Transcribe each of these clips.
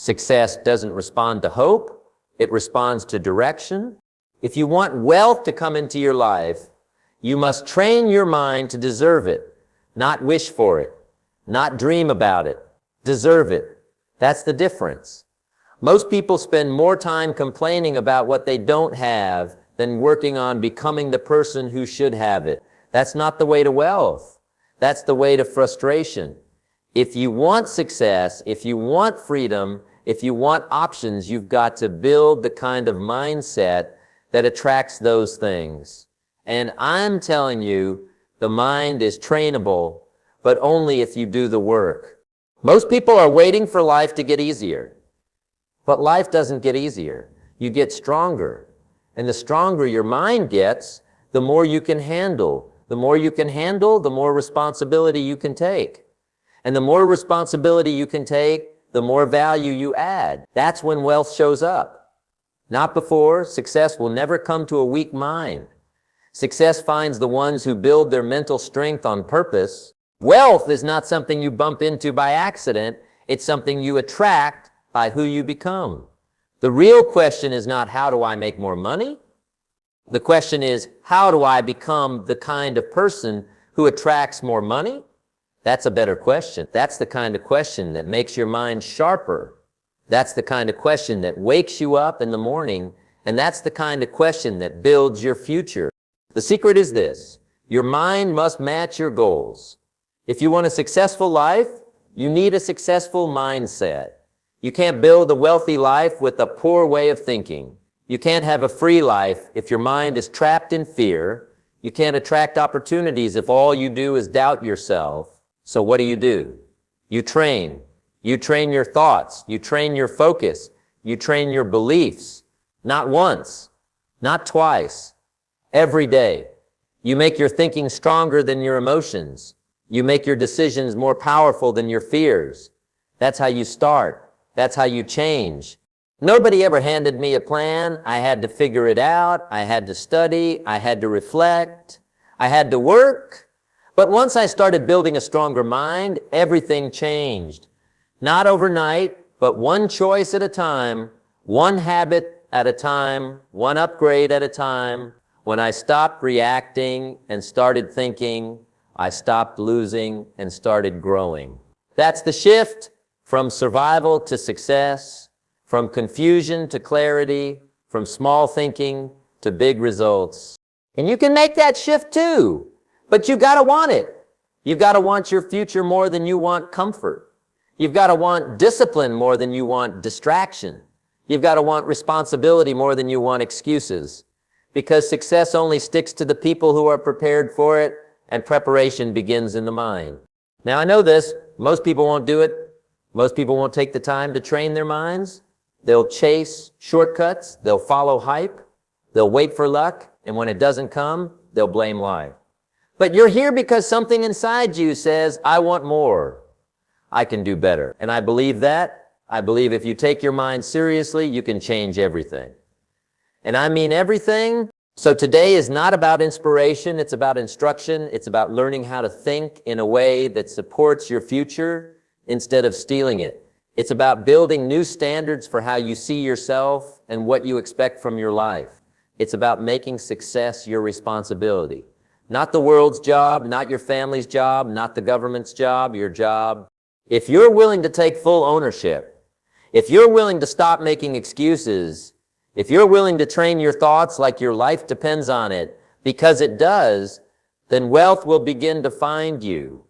Success doesn't respond to hope. It responds to direction. If you want wealth to come into your life, you must train your mind to deserve it, not wish for it, not dream about it, deserve it. That's the difference. Most people spend more time complaining about what they don't have than working on becoming the person who should have it. That's not the way to wealth. That's the way to frustration. If you want success, if you want freedom, if you want options, you've got to build the kind of mindset that attracts those things. And I'm telling you, the mind is trainable, but only if you do the work. Most people are waiting for life to get easier. But life doesn't get easier. You get stronger. And the stronger your mind gets, the more you can handle. The more you can handle, the more responsibility you can take. And the more responsibility you can take, the more value you add. That's when wealth shows up. Not before. Success will never come to a weak mind. Success finds the ones who build their mental strength on purpose. Wealth is not something you bump into by accident. It's something you attract by who you become. The real question is not how do I make more money? The question is how do I become the kind of person who attracts more money? That's a better question. That's the kind of question that makes your mind sharper. That's the kind of question that wakes you up in the morning, and that's the kind of question that builds your future. The secret is this: your mind must match your goals. If you want a successful life, you need a successful mindset. You can't build a wealthy life with a poor way of thinking. You can't have a free life if your mind is trapped in fear. You can't attract opportunities if all you do is doubt yourself. So what do? You train. You train your thoughts. You train your focus. You train your beliefs. Not once, not twice, every day. You make your thinking stronger than your emotions. You make your decisions more powerful than your fears. That's how you start. That's how you change. Nobody ever handed me a plan. I had to figure it out. I had to study. I had to reflect. I had to work. But once I started building a stronger mind, everything changed. Not overnight, but one choice at a time, one habit at a time, one upgrade at a time. When I stopped reacting and started thinking, I stopped losing and started growing. That's the shift from survival to success, from confusion to clarity, from small thinking to big results. And you can make that shift too, but you gotta want it. You've gotta want your future more than you want comfort. You've gotta want discipline more than you want distraction. You've gotta want responsibility more than you want excuses. Because success only sticks to the people who are prepared for it, and preparation begins in the mind. Now I know this, most people won't do it. Most people won't take the time to train their minds. They'll chase shortcuts. They'll follow hype. They'll wait for luck. And when it doesn't come, they'll blame life. But you're here because something inside you says, I want more. I can do better. And I believe that. I believe if you take your mind seriously, you can change everything. And I mean everything. So today is not about inspiration. It's about instruction. It's about learning how to think in a way that supports your future instead of stealing it. It's about building new standards for how you see yourself and what you expect from your life. It's about making success your responsibility. Not the world's job, not your family's job, not the government's job, your job. If you're willing to take full ownership, if you're willing to stop making excuses, if you're willing to train your thoughts like your life depends on it, because it does, then wealth will begin to find you.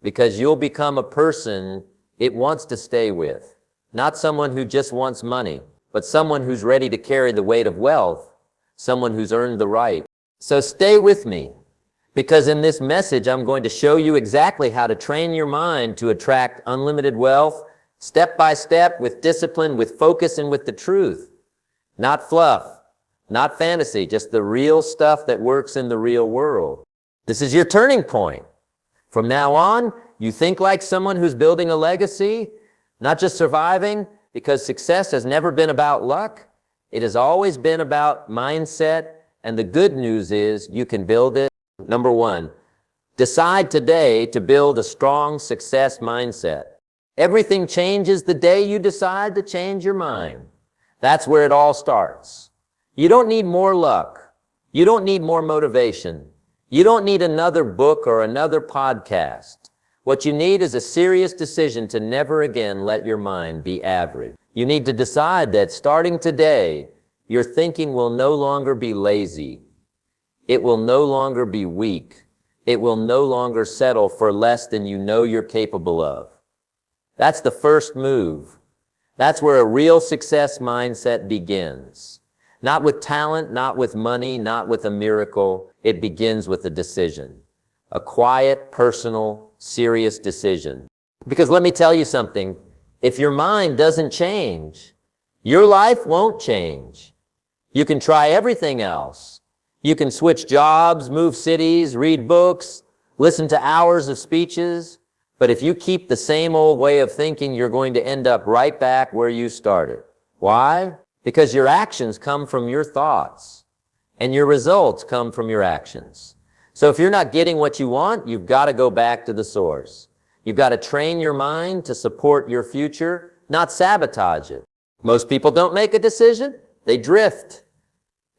Because you'll become a person it wants to stay with. Not someone who just wants money, but someone who's ready to carry the weight of wealth, someone who's earned the right. So stay with me, because in this message I'm going to show you exactly how to train your mind to attract unlimited wealth, step by step, with discipline, with focus, and with the truth. Not fluff, not fantasy, just the real stuff that works in the real world. This is your turning point. From now on, you think like someone who's building a legacy, not just surviving, because success has never been about luck. It has always been about mindset, and the good news is you can build it. Number one, decide today to build a strong success mindset. Everything changes the day you decide to change your mind. That's where it all starts. You don't need more luck. You don't need more motivation. You don't need another book or another podcast. What you need is a serious decision to never again let your mind be average. You need to decide that starting today, your thinking will no longer be lazy. It will no longer be weak. It will no longer settle for less than you know you're capable of. That's the first move. That's where a real success mindset begins. Not with talent, not with money, not with a miracle. It begins with a decision. A quiet, personal, serious decision. Because let me tell you something, if your mind doesn't change, your life won't change. You can try everything else. You can switch jobs, move cities, read books, listen to hours of speeches. But if you keep the same old way of thinking, you're going to end up right back where you started. Why? Because your actions come from your thoughts, and your results come from your actions. So if you're not getting what you want, you've got to go back to the source. You've got to train your mind to support your future, not sabotage it. Most people don't make a decision. They drift.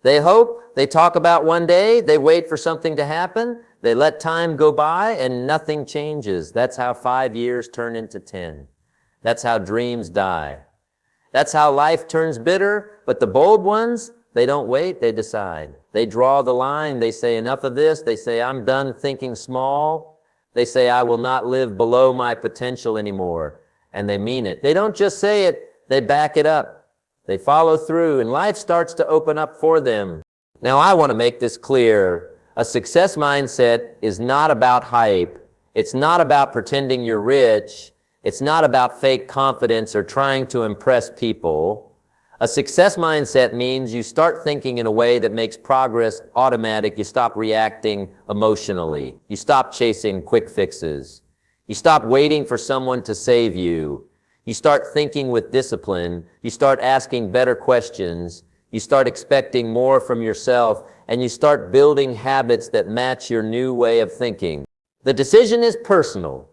They hope. They talk about one day. They wait for something to happen. They let time go by and nothing changes. That's how 5 years turn into 10. That's how dreams die. That's how life turns bitter. But the bold ones, they don't wait, they decide. They draw the line. They say, enough of this. They say, I'm done thinking small. They say, I will not live below my potential anymore. And they mean it. They don't just say it, they back it up. They follow through, and life starts to open up for them. Now, I want to make this clear. A success mindset is not about hype. It's not about pretending you're rich. It's not about fake confidence or trying to impress people. A success mindset means you start thinking in a way that makes progress automatic. You stop reacting emotionally. You stop chasing quick fixes. You stop waiting for someone to save you. You start thinking with discipline. You start asking better questions. You start expecting more from yourself, and you start building habits that match your new way of thinking. The decision is personal.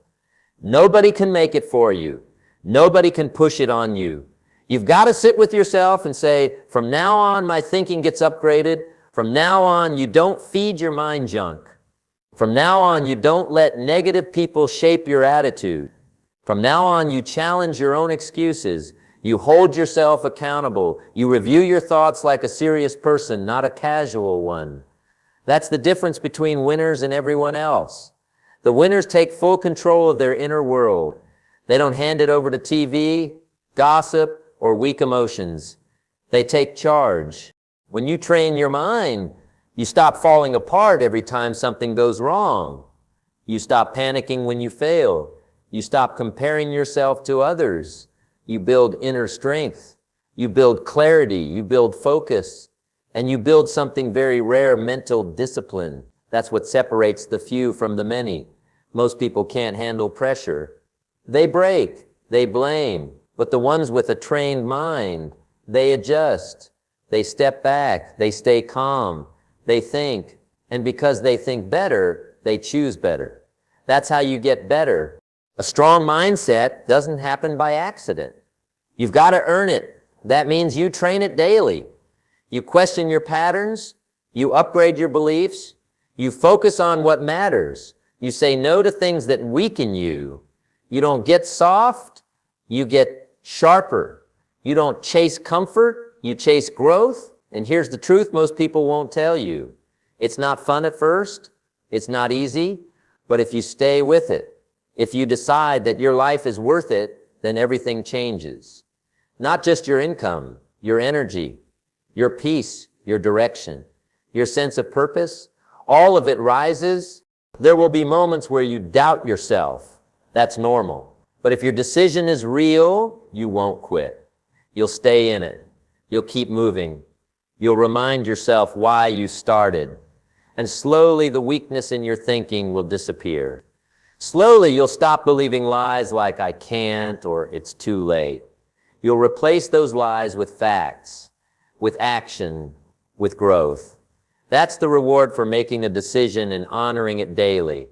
Nobody can make it for you. Nobody can push it on you. You've got to sit with yourself and say, from now on, my thinking gets upgraded. From now on, you don't feed your mind junk. From now on, you don't let negative people shape your attitude. From now on, you challenge your own excuses. You hold yourself accountable. You review your thoughts like a serious person, not a casual one. That's the difference between winners and everyone else. The winners take full control of their inner world. They don't hand it over to TV, gossip, or weak emotions. They take charge. When you train your mind, you stop falling apart every time something goes wrong. You stop panicking when you fail. You stop comparing yourself to others. You build inner strength. You build clarity. You build focus. And you build something very rare, mental discipline. That's what separates the few from the many. Most people can't handle pressure. They break. They blame. But the ones with a trained mind, they adjust. They step back. They stay calm. They think. And because they think better, they choose better. That's how you get better. A strong mindset doesn't happen by accident. You've got to earn it. That means you train it daily. You question your patterns. You upgrade your beliefs. You focus on what matters. You say no to things that weaken you. You don't get soft. You get sharper. You don't chase comfort. You chase growth. And here's the truth most people won't tell you. It's not fun at first. It's not easy. But if you stay with it, if you decide that your life is worth it, then everything changes. Not just your income, your energy, your peace, your direction, your sense of purpose, all of it rises. There will be moments where you doubt yourself. That's normal. But if your decision is real, you won't quit. You'll stay in it. You'll keep moving. You'll remind yourself why you started. And slowly the weakness in your thinking will disappear. Slowly, you'll stop believing lies like I can't or it's too late. You'll replace those lies with facts, with action, with growth. That's the reward for making a decision and honoring it daily,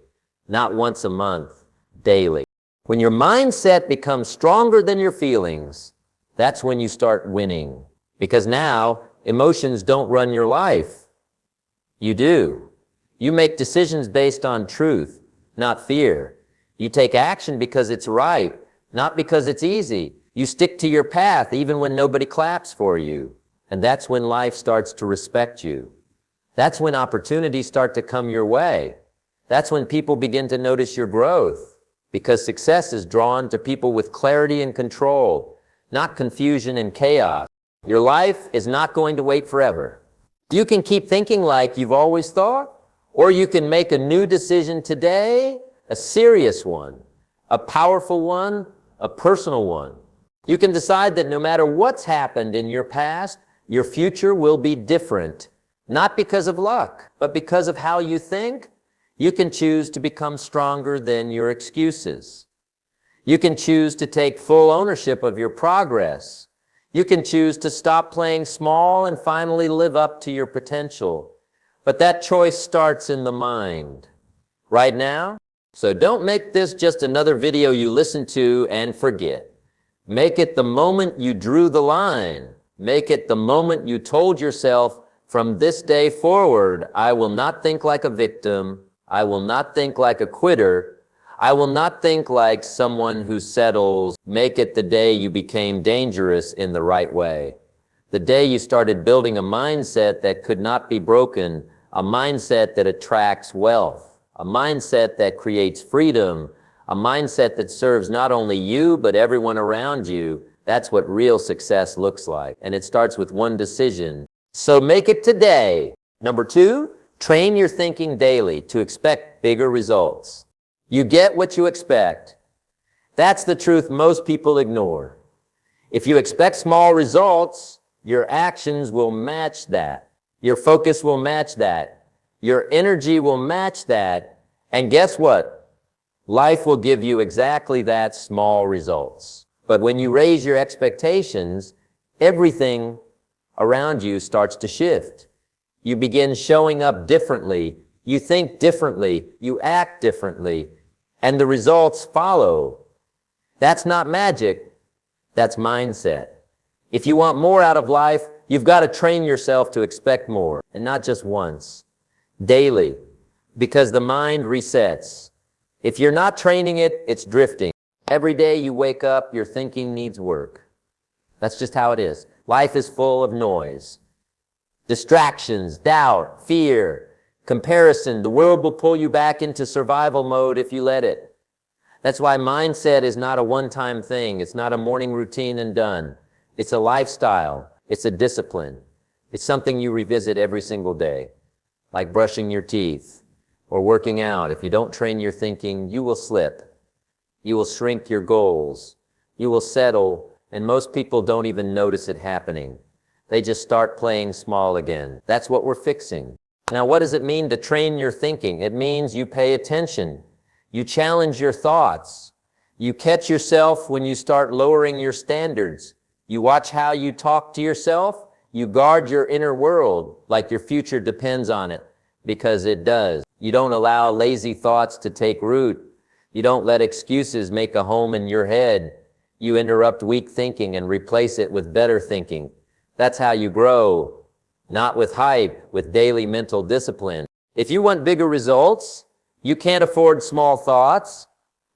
not once a month, daily. When your mindset becomes stronger than your feelings, that's when you start winning. Because now, emotions don't run your life. You do. You make decisions based on truth, not fear. You take action because it's right, not because it's easy. You stick to your path even when nobody claps for you. And that's when life starts to respect you. That's when opportunities start to come your way. That's when people begin to notice your growth. Because success is drawn to people with clarity and control, not confusion and chaos. Your life is not going to wait forever. You can keep thinking like you've always thought, or you can make a new decision today, a serious one, a powerful one, a personal one. You can decide that no matter what's happened in your past, your future will be different, not because of luck, but because of how you think. You can choose to become stronger than your excuses. You can choose to take full ownership of your progress. You can choose to stop playing small and finally live up to your potential. But that choice starts in the mind. Right now? So don't make this just another video you listen to and forget. Make it the moment you drew the line. Make it the moment you told yourself, from this day forward, I will not think like a victim. I will not think like a quitter. I will not think like someone who settles. Make it the day you became dangerous in the right way. The day you started building a mindset that could not be broken, a mindset that attracts wealth, a mindset that creates freedom, a mindset that serves not only you, but everyone around you. That's what real success looks like. And it starts with one decision. So make it today. Number 2, train your thinking daily to expect bigger results. You get what you expect. That's the truth most people ignore. If you expect small results, your actions will match that. Your focus will match that. Your energy will match that. And guess what? Life will give you exactly that, small results. But when you raise your expectations, everything around you starts to shift. You begin showing up differently. You think differently. You act differently. And the results follow. That's not magic. That's mindset. If you want more out of life, you've got to train yourself to expect more. And not just once. Daily. Because the mind resets. If you're not training it, it's drifting. Every day you wake up, your thinking needs work. That's just how it is. Life is full of noise. Distractions, doubt, fear, comparison. The world will pull you back into survival mode if you let it. That's why mindset is not a one-time thing. It's not a morning routine and done. It's a lifestyle. It's a discipline. It's something you revisit every single day, like brushing your teeth or working out. If you don't train your thinking, you will slip. You will shrink your goals. You will settle, and most people don't even notice it happening. They just start playing small again. That's what we're fixing. Now, what does it mean to train your thinking? It means you pay attention. You challenge your thoughts. You catch yourself when you start lowering your standards. You watch how you talk to yourself. You guard your inner world like your future depends on it, because it does. You don't allow lazy thoughts to take root. You don't let excuses make a home in your head. You interrupt weak thinking and replace it with better thinking. That's how you grow, not with hype, with daily mental discipline. If you want bigger results, you can't afford small thoughts.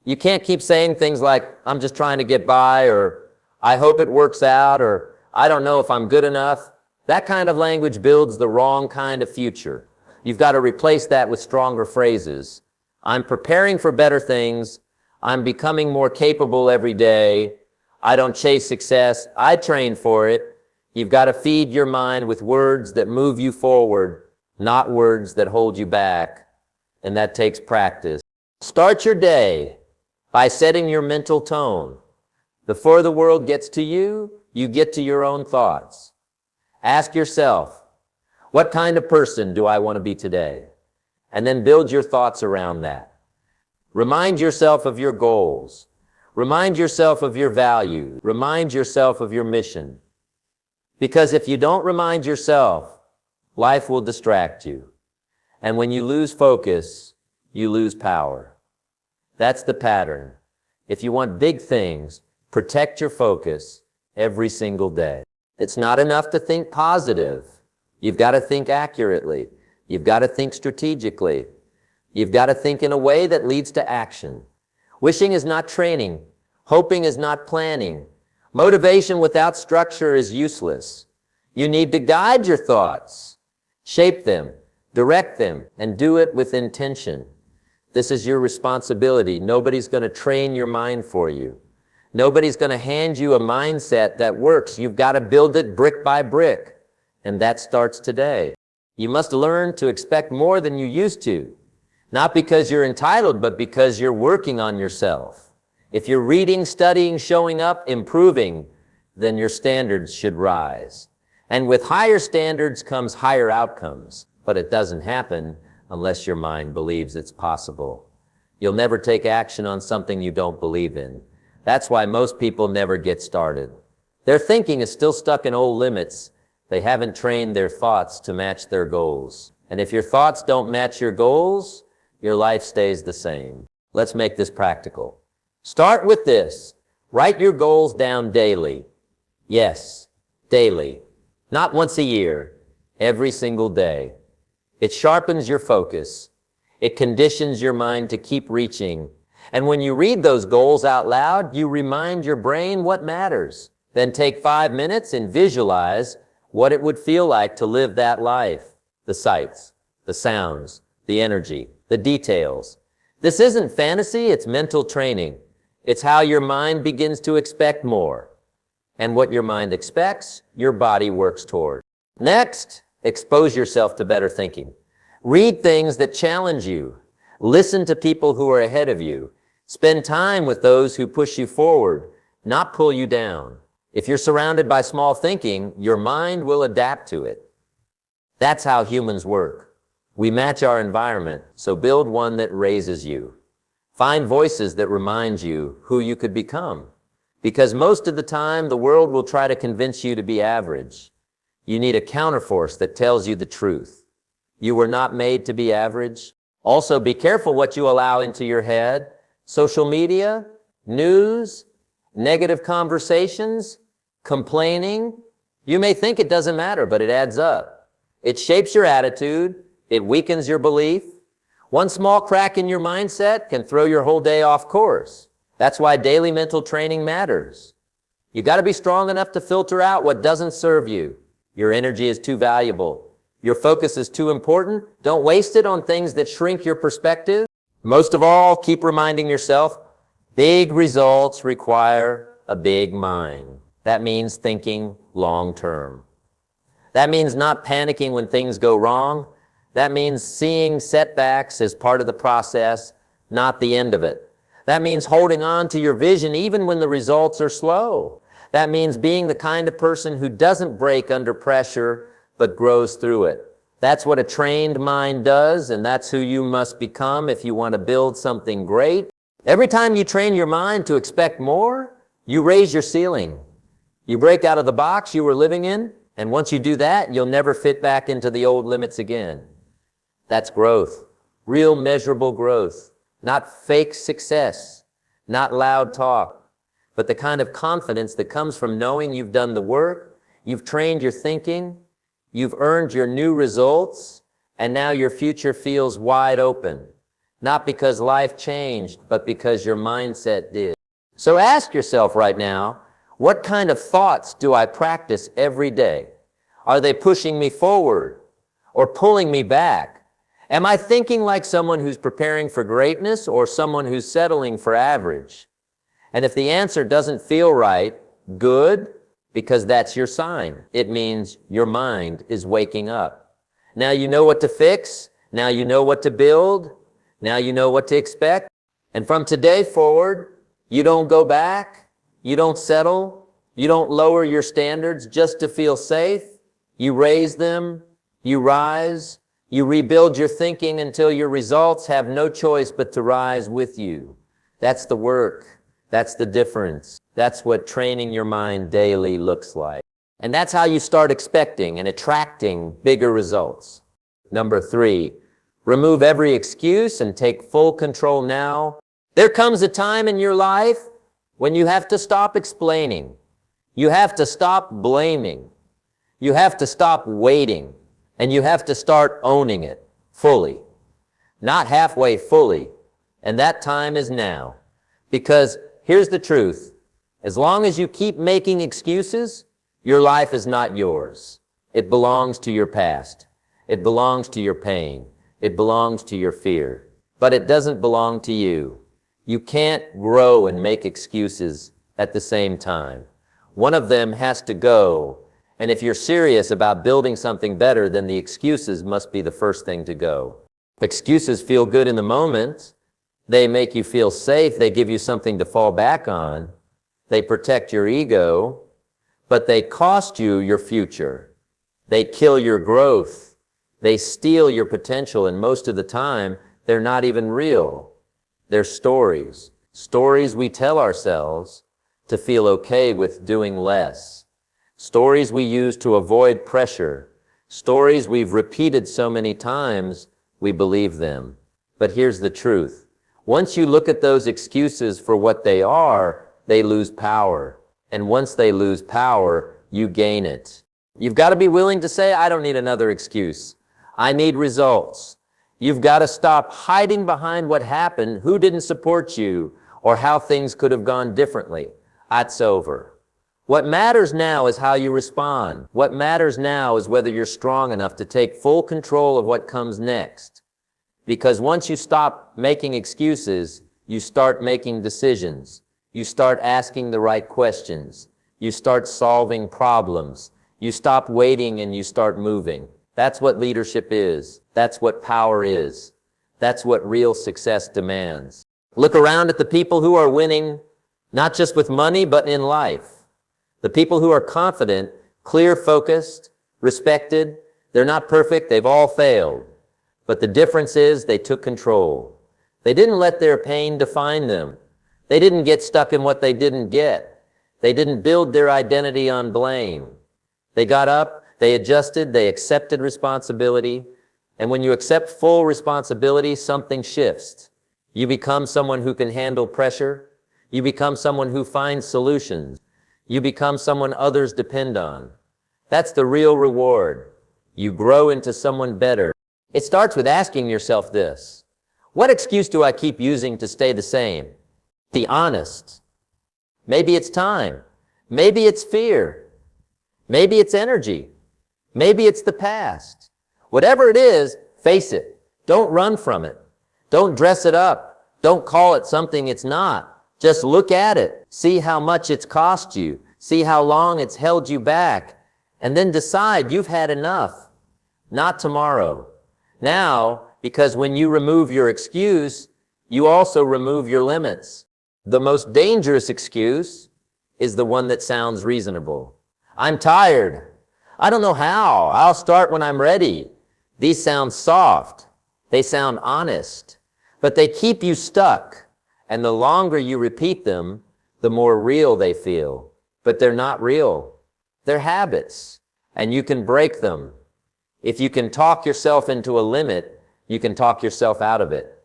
You can't keep saying things like, I'm just trying to get by, or I hope it works out, or I don't know if I'm good enough. That kind of language builds the wrong kind of future. You've got to replace that with stronger phrases. I'm preparing for better things. I'm becoming more capable every day. I don't chase success. I train for it. You've got to feed your mind with words that move you forward, not words that hold you back. And that takes practice. Start your day by setting your mental tone. Before the world gets to you, you get to your own thoughts. Ask yourself, what kind of person do I want to be today? And then build your thoughts around that. Remind yourself of your goals. Remind yourself of your values. Remind yourself of your mission. Because if you don't remind yourself, life will distract you. And when you lose focus, you lose power. That's the pattern. If you want big things, protect your focus every single day. It's not enough to think positive. You've got to think accurately. You've got to think strategically. You've got to think in a way that leads to action. Wishing is not training. Hoping is not planning. Motivation without structure is useless. You need to guide your thoughts, shape them, direct them, and do it with intention. This is your responsibility. Nobody's going to train your mind for you. Nobody's going to hand you a mindset that works. You've got to build it brick by brick. And that starts today. You must learn to expect more than you used to. Not because you're entitled, but because you're working on yourself. If you're reading, studying, showing up, improving, then your standards should rise. And with higher standards comes higher outcomes. But it doesn't happen unless your mind believes it's possible. You'll never take action on something you don't believe in. That's why most people never get started. Their thinking is still stuck in old limits. They haven't trained their thoughts to match their goals. And if your thoughts don't match your goals, your life stays the same. Let's make this practical. Start with this. Write your goals down daily. Yes, daily. Not once a year, every single day. It sharpens your focus. It conditions your mind to keep reaching. And when you read those goals out loud, you remind your brain what matters. Then take 5 minutes and visualize what it would feel like to live that life. The sights, the sounds, the energy, the details. This isn't fantasy, it's mental training. It's how your mind begins to expect more. And what your mind expects, your body works toward. Next, expose yourself to better thinking. Read things that challenge you. Listen to people who are ahead of you. Spend time with those who push you forward, not pull you down. If you're surrounded by small thinking, your mind will adapt to it. That's how humans work. We match our environment, so build one that raises you. Find voices that remind you who you could become. Because most of the time, the world will try to convince you to be average. You need a counterforce that tells you the truth. You were not made to be average. Also, be careful what you allow into your head. Social media, news, negative conversations, complaining. You may think it doesn't matter, but it adds up. It shapes your attitude. It weakens your belief. One small crack in your mindset can throw your whole day off course. That's why daily mental training matters. You got to be strong enough to filter out what doesn't serve you. Your energy is too valuable. Your focus is too important. Don't waste it on things that shrink your perspective. Most of all, keep reminding yourself, big results require a big mind. That means thinking long term. That means not panicking when things go wrong. That means seeing setbacks as part of the process, not the end of it. That means holding on to your vision even when the results are slow. That means being the kind of person who doesn't break under pressure, but grows through it. That's what a trained mind does, and that's who you must become if you want to build something great. Every time you train your mind to expect more, you raise your ceiling. You break out of the box you were living in, and once you do that, you'll never fit back into the old limits again. That's growth, real measurable growth, not fake success, not loud talk, but the kind of confidence that comes from knowing you've done the work, you've trained your thinking, you've earned your new results, and now your future feels wide open. Not because life changed, but because your mindset did. So ask yourself right now, what kind of thoughts do I practice every day? Are they pushing me forward or pulling me back? Am I thinking like someone who's preparing for greatness or someone who's settling for average? And if the answer doesn't feel right, good, because that's your sign. It means your mind is waking up. Now you know what to fix. Now you know what to build. Now you know what to expect. And from today forward, you don't go back. You don't settle. You don't lower your standards just to feel safe. You raise them. You rise. You rebuild your thinking until your results have no choice but to rise with you. That's the work. That's the difference. That's what training your mind daily looks like. And that's how you start expecting and attracting bigger results. Number 3, remove every excuse and take full control now. There comes a time in your life when you have to stop explaining. You have to stop blaming. You have to stop waiting. And you have to start owning it fully. Not halfway, fully. And that time is now. Because here's the truth. As long as you keep making excuses, your life is not yours. It belongs to your past. It belongs to your pain. It belongs to your fear. But it doesn't belong to you. You can't grow and make excuses at the same time. One of them has to go. And if you're serious about building something better, then the excuses must be the first thing to go. Excuses feel good in the moment. They make you feel safe. They give you something to fall back on. They protect your ego, but they cost you your future. They kill your growth. They steal your potential, and most of the time, they're not even real. They're stories. Stories we tell ourselves to feel okay with doing less. Stories we use to avoid pressure. Stories we've repeated so many times, we believe them. But here's the truth. Once you look at those excuses for what they are, they lose power. And once they lose power, you gain it. You've got to be willing to say, I don't need another excuse. I need results. You've got to stop hiding behind what happened, who didn't support you, or how things could have gone differently. That's over. What matters now is how you respond. What matters now is whether you're strong enough to take full control of what comes next. Because once you stop making excuses, you start making decisions. You start asking the right questions. You start solving problems. You stop waiting and you start moving. That's what leadership is. That's what power is. That's what real success demands. Look around at the people who are winning, not just with money, but in life. The people who are confident, clear, focused, respected. They're not perfect. They've all failed. But the difference is they took control. They didn't let their pain define them. They didn't get stuck in what they didn't get. They didn't build their identity on blame. They got up, they adjusted, they accepted responsibility. And when you accept full responsibility, something shifts. You become someone who can handle pressure. You become someone who finds solutions. You become someone others depend on. That's the real reward. You grow into someone better. It starts with asking yourself this. What excuse do I keep using to stay the same? Be honest. Maybe it's time. Maybe it's fear. Maybe it's energy. Maybe it's the past. Whatever it is, face it. Don't run from it. Don't dress it up. Don't call it something it's not. Just look at it. See how much it's cost you. See how long it's held you back. And then decide you've had enough. Not tomorrow. Now, because when you remove your excuse, you also remove your limits. The most dangerous excuse is the one that sounds reasonable. I'm tired. I don't know how. I'll start when I'm ready. These sound soft. They sound honest. But they keep you stuck. And the longer you repeat them, the more real they feel. But they're not real. They're habits. And you can break them. If you can talk yourself into a limit, you can talk yourself out of it.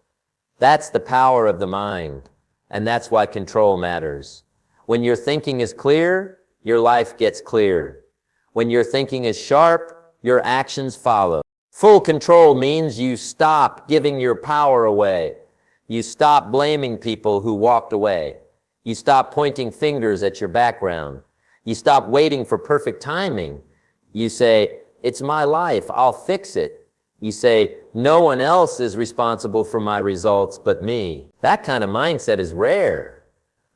That's the power of the mind. And that's why control matters. When your thinking is clear, your life gets clear. When your thinking is sharp, your actions follow. Full control means you stop giving your power away. You stop blaming people who walked away. You stop pointing fingers at your background. You stop waiting for perfect timing. You say, it's my life, I'll fix it. You say, no one else is responsible for my results but me. That kind of mindset is rare,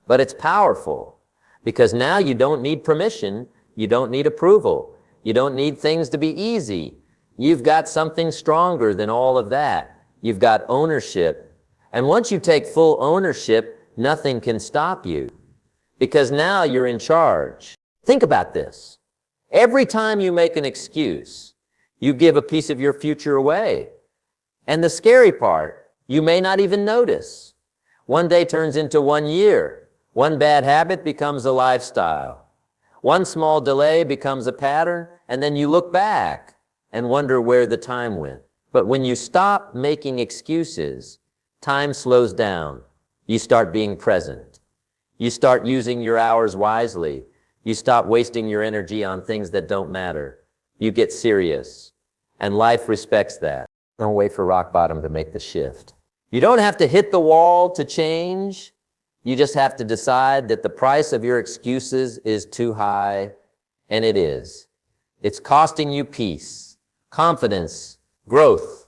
but it's powerful because now you don't need permission. You don't need approval. You don't need things to be easy. You've got something stronger than all of that. You've got ownership. And once you take full ownership, nothing can stop you because now you're in charge. Think about this. Every time you make an excuse, you give a piece of your future away. And the scary part, you may not even notice. One day turns into 1 year. One bad habit becomes a lifestyle. One small delay becomes a pattern, and then you look back and wonder where the time went. But when you stop making excuses, time slows down. You start being present. You start using your hours wisely. You stop wasting your energy on things that don't matter. You get serious. And life respects that. Don't wait for rock bottom to make the shift. You don't have to hit the wall to change. You just have to decide that the price of your excuses is too high, and it is. It's costing you peace, confidence, growth.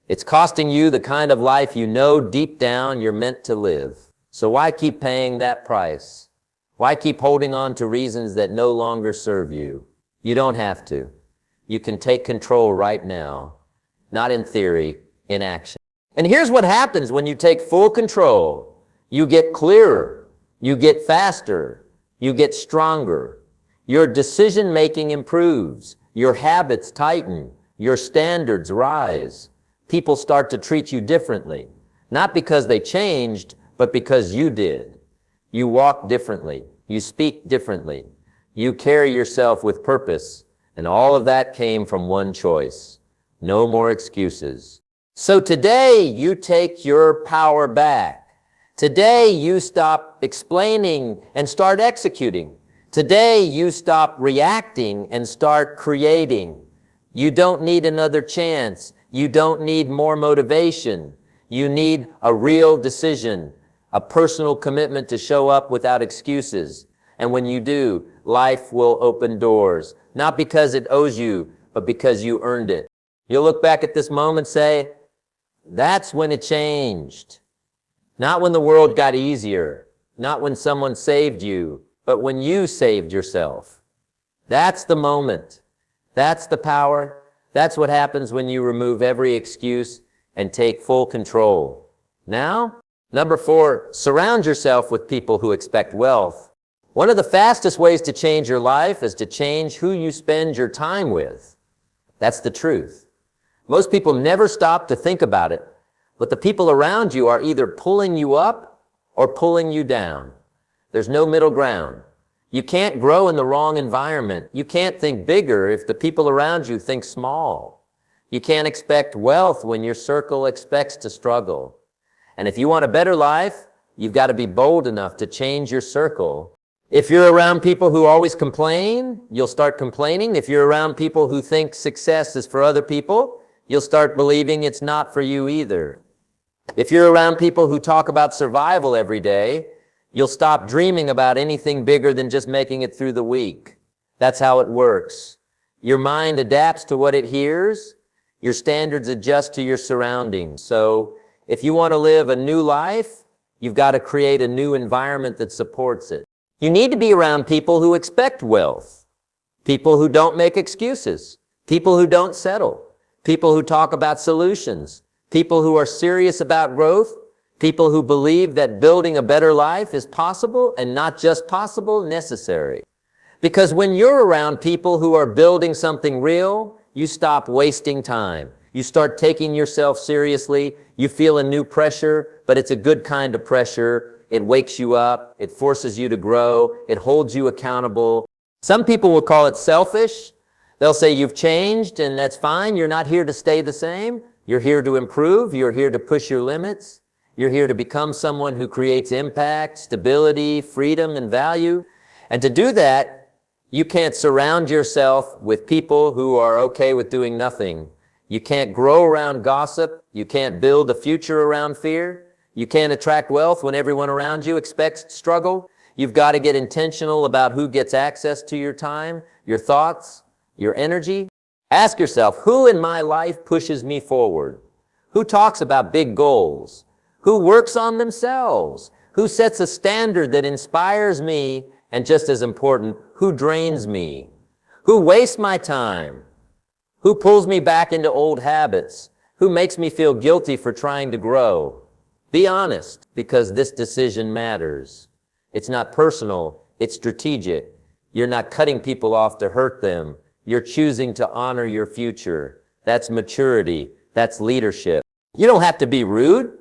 It's costing you the kind of life you know deep down you're meant to live. So why keep paying that price? Why keep holding on to reasons that no longer serve you? You don't have to. You can take control right now, not in theory, in action. And here's what happens when you take full control. You get clearer, you get faster, you get stronger. Your decision-making improves, your habits tighten, your standards rise. People start to treat you differently, not because they changed, but because you did. You walk differently, you speak differently, you carry yourself with purpose, and all of that came from one choice. No more excuses. So today you take your power back. Today you stop explaining and start executing. Today you stop reacting and start creating. You don't need another chance. You don't need more motivation. You need a real decision, a personal commitment to show up without excuses. And when you do, life will open doors, not because it owes you, but because you earned it. You'll look back at this moment and say, that's when it changed. Not when the world got easier, not when someone saved you, but when you saved yourself. That's the moment. That's the power. That's what happens when you remove every excuse and take full control. Now, number 4, surround yourself with people who expect wealth. One of the fastest ways to change your life is to change who you spend your time with. That's the truth. Most people never stop to think about it, but the people around you are either pulling you up or pulling you down. There's no middle ground. You can't grow in the wrong environment. You can't think bigger if the people around you think small. You can't expect wealth when your circle expects to struggle. And if you want a better life, you've got to be bold enough to change your circle. If you're around people who always complain, you'll start complaining. If you're around people who think success is for other people, you'll start believing it's not for you either. If you're around people who talk about survival every day, you'll stop dreaming about anything bigger than just making it through the week. That's how it works. Your mind adapts to what it hears. Your standards adjust to your surroundings. So if you want to live a new life, you've got to create a new environment that supports it. You need to be around people who expect wealth, people who don't make excuses, people who don't settle, people who talk about solutions, people who are serious about growth, people who believe that building a better life is possible and not just possible, necessary. Because when you're around people who are building something real, you stop wasting time. You start taking yourself seriously. You feel a new pressure, but it's a good kind of pressure. It wakes you up. It forces you to grow. It holds you accountable. Some people will call it selfish. They'll say you've changed and that's fine. You're not here to stay the same. You're here to improve. You're here to push your limits. You're here to become someone who creates impact, stability, freedom, and value. And to do that, you can't surround yourself with people who are okay with doing nothing. You can't grow around gossip. You can't build a future around fear. You can't attract wealth when everyone around you expects struggle. You've got to get intentional about who gets access to your time, your thoughts, your energy. Ask yourself, who in my life pushes me forward? Who talks about big goals? Who works on themselves? Who sets a standard that inspires me? And just as important, who drains me? Who wastes my time? Who pulls me back into old habits? Who makes me feel guilty for trying to grow? Be honest, because this decision matters. It's not personal, it's strategic. You're not cutting people off to hurt them. You're choosing to honor your future. That's maturity. That's leadership. You don't have to be rude.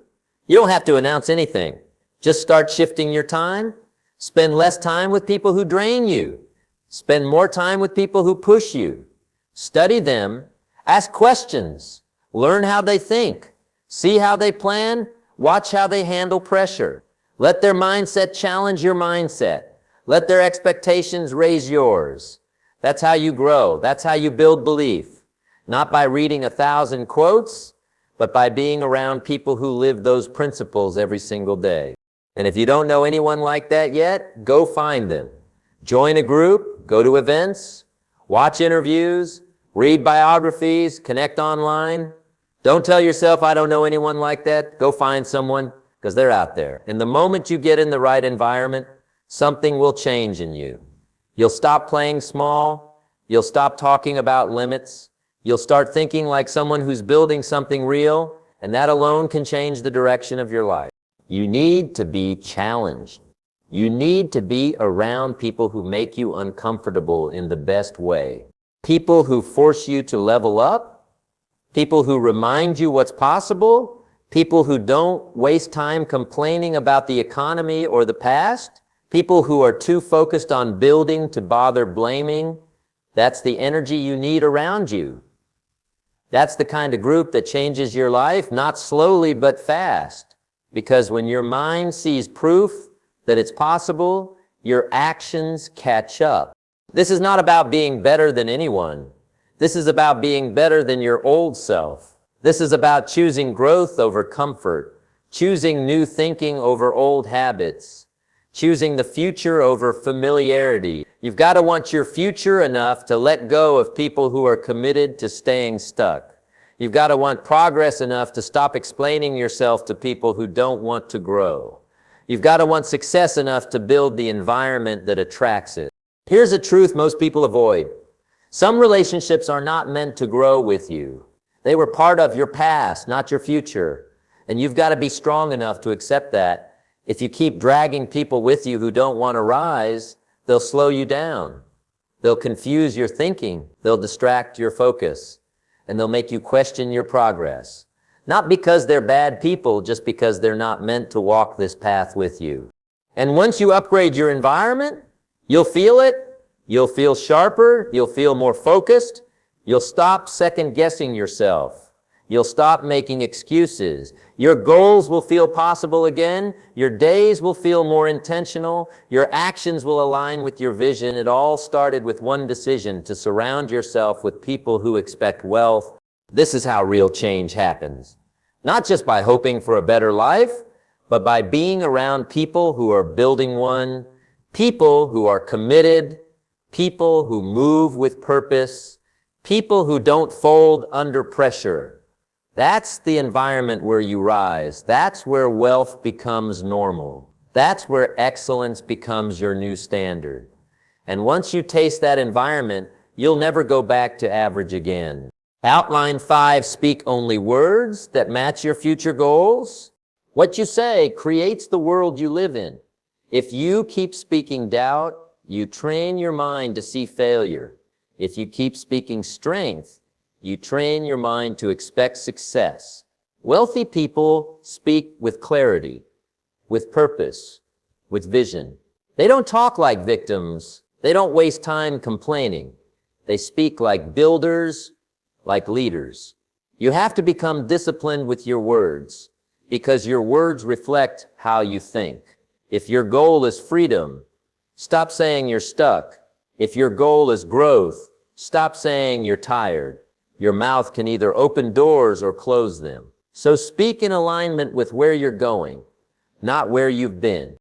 You don't have to announce anything. Just start shifting your time. Spend less time with people who drain you. Spend more time with people who push you. Study them. Ask questions. Learn how they think. See how they plan. Watch how they handle pressure. Let their mindset challenge your mindset. Let their expectations raise yours. That's how you grow. That's how you build belief. Not by reading 1,000 quotes, but by being around people who live those principles every single day. And if you don't know anyone like that yet, go find them. Join a group, go to events, watch interviews, read biographies, connect online. Don't tell yourself, I don't know anyone like that. Go find someone, because they're out there. And the moment you get in the right environment, something will change in you. You'll stop playing small. You'll stop talking about limits. You'll start thinking like someone who's building something real, and that alone can change the direction of your life. You need to be challenged. You need to be around people who make you uncomfortable in the best way. People who force you to level up. People who remind you what's possible. People who don't waste time complaining about the economy or the past. People who are too focused on building to bother blaming. That's the energy you need around you. That's the kind of group that changes your life, not slowly but fast. Because when your mind sees proof that it's possible, your actions catch up. This is not about being better than anyone. This is about being better than your old self. This is about choosing growth over comfort, choosing new thinking over old habits, choosing the future over familiarity. You've got to want your future enough to let go of people who are committed to staying stuck. You've got to want progress enough to stop explaining yourself to people who don't want to grow. You've got to want success enough to build the environment that attracts it. Here's a truth most people avoid. Some relationships are not meant to grow with you. They were part of your past, not your future. And you've got to be strong enough to accept that. If you keep dragging people with you who don't want to rise, they'll slow you down. They'll confuse your thinking. They'll distract your focus. And they'll make you question your progress. Not because they're bad people, just because they're not meant to walk this path with you. And once you upgrade your environment, you'll feel it. You'll feel sharper. You'll feel more focused. You'll stop second-guessing yourself. You'll stop making excuses. Your goals will feel possible again. Your days will feel more intentional. Your actions will align with your vision. It all started with one decision: to surround yourself with people who expect wealth. This is how real change happens. Not just by hoping for a better life, but by being around people who are building one, people who are committed, people who move with purpose, people who don't fold under pressure. That's the environment where you rise. That's where wealth becomes normal. That's where excellence becomes your new standard. And once you taste that environment, you'll never go back to average again. Outline 5, speak only words that match your future goals. What you say creates the world you live in. If you keep speaking doubt, you train your mind to see failure. If you keep speaking strength, you train your mind to expect success. Wealthy people speak with clarity, with purpose, with vision. They don't talk like victims. They don't waste time complaining. They speak like builders, like leaders. You have to become disciplined with your words, because your words reflect how you think. If your goal is freedom, stop saying you're stuck. If your goal is growth, stop saying you're tired. Your mouth can either open doors or close them. So speak in alignment with where you're going, not where you've been.